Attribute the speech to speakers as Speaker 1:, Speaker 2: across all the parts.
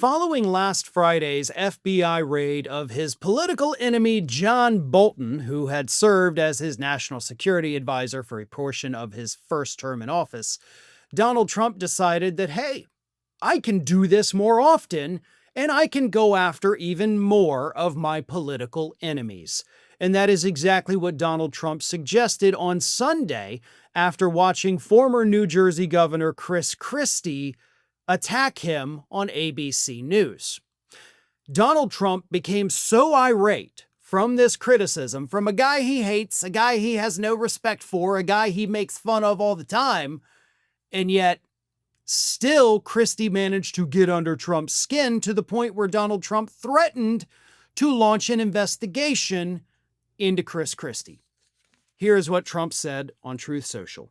Speaker 1: Following last Friday's FBI raid of his political enemy John Bolton, who had served as his national security advisor for a portion of his first term in office, Donald Trump decided that, hey, I can do this more often, and I can go after even more of my political enemies. And that is exactly what Donald Trump suggested on Sunday after watching former New Jersey Governor Chris Christie attack him on ABC News. Donald Trump became so irate from this criticism from a guy he hates, a guy he has no respect for, a guy he makes fun of all the time, and yet still Christie managed to get under Trump's skin to the point where Donald Trump threatened to launch an investigation into Chris Christie. Here is what Trump said on Truth Social.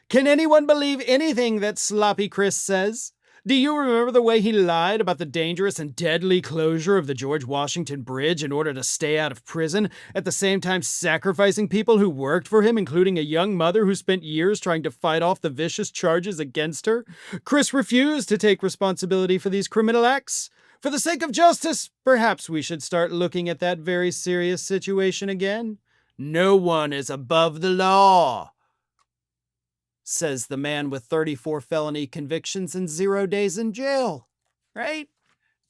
Speaker 1: "Can anyone believe anything that sloppy Chris says? Do you remember the way he lied about the dangerous and deadly closure of the George Washington Bridge in order to stay out of prison, at the same time sacrificing people who worked for him, including a young mother who spent years trying to fight off the vicious charges against her? Chris refused to take responsibility for these criminal acts. For the sake of justice, perhaps we should start looking at that very serious situation again. No one is above the law," says the man with 34 felony convictions and 0 days in jail, right?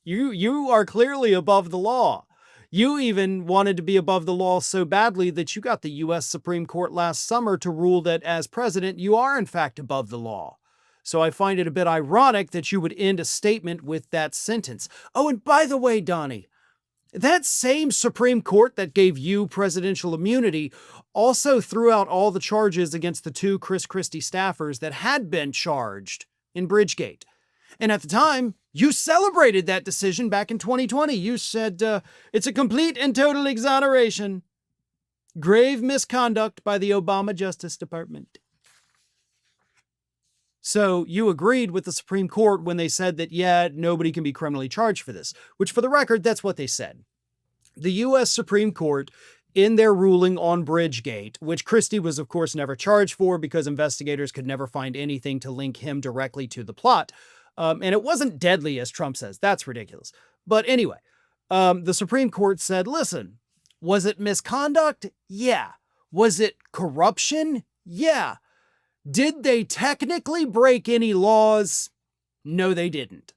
Speaker 1: You are clearly above the law. You even wanted to be above the law so badly that you got the U.S. Supreme Court last summer to rule that as president, you are in fact above the law. So I find it a bit ironic that you would end a statement with that sentence. Oh, and by the way, Donnie, that same Supreme Court that gave you presidential immunity also threw out all the charges against the two Chris Christie staffers that had been charged in Bridgegate. And at the time, you celebrated that decision back in 2020. You said, it's a complete and total exoneration. Grave misconduct by the Obama Justice Department. So you agreed with the Supreme Court when they said that, yeah, nobody can be criminally charged for this, which for the record, that's what they said. The U.S. Supreme Court, in their ruling on Bridgegate, which Christie was, of course, never charged for because investigators could never find anything to link him directly to the plot. And it wasn't deadly, as Trump says. That's ridiculous. But anyway, the Supreme Court said, listen, was it misconduct? Yeah. Was it corruption? Yeah. Did they technically break any laws? No, they didn't.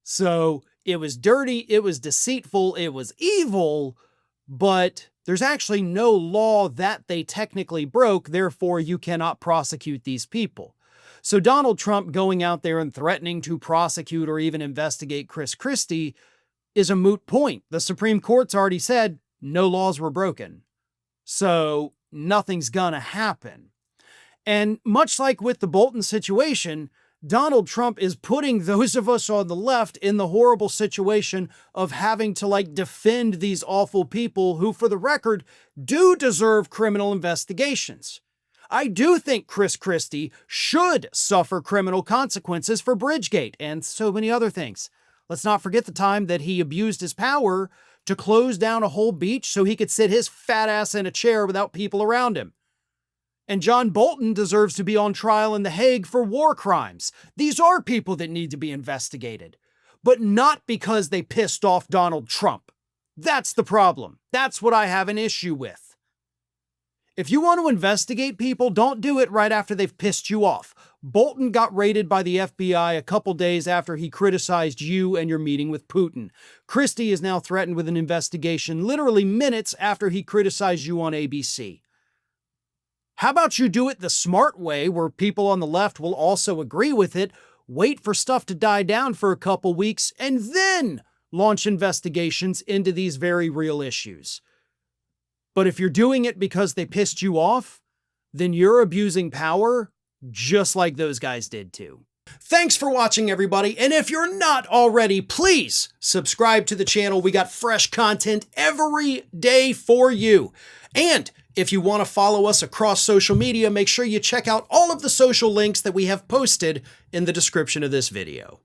Speaker 1: So it was dirty, it was deceitful, it was evil, but there's actually no law that they technically broke, therefore you cannot prosecute these people. So Donald Trump going out there and threatening to prosecute or even investigate Chris Christie is a moot point. The Supreme Court's already said no laws were broken. So nothing's gonna happen. And much like with the Bolton situation, Donald Trump is putting those of us on the left in the horrible situation of having to defend these awful people who, for the record, do deserve criminal investigations. I do think Chris Christie should suffer criminal consequences for Bridgegate and so many other things. Let's not forget the time that he abused his power to close down a whole beach so he could sit his fat ass in a chair without people around him. And John Bolton deserves to be on trial in The Hague for war crimes. These are people that need to be investigated, but not because they pissed off Donald Trump. That's the problem. That's what I have an issue with. If you want to investigate people, don't do it right after they've pissed you off. Bolton got raided by the FBI a couple days after he criticized you and your meeting with Putin. Christie is now threatened with an investigation literally minutes after he criticized you on ABC. How about you do it the smart way where people on the left will also agree with it, wait for stuff to die down for a couple weeks, and then launch investigations into these very real issues. But if you're doing it because they pissed you off, then you're abusing power just like those guys did too. Thanks for watching, everybody. And if you're not already, please subscribe to the channel. We got fresh content every day for you. And if you want to follow us across social media, make sure you check out all of the social links that we have posted in the description of this video.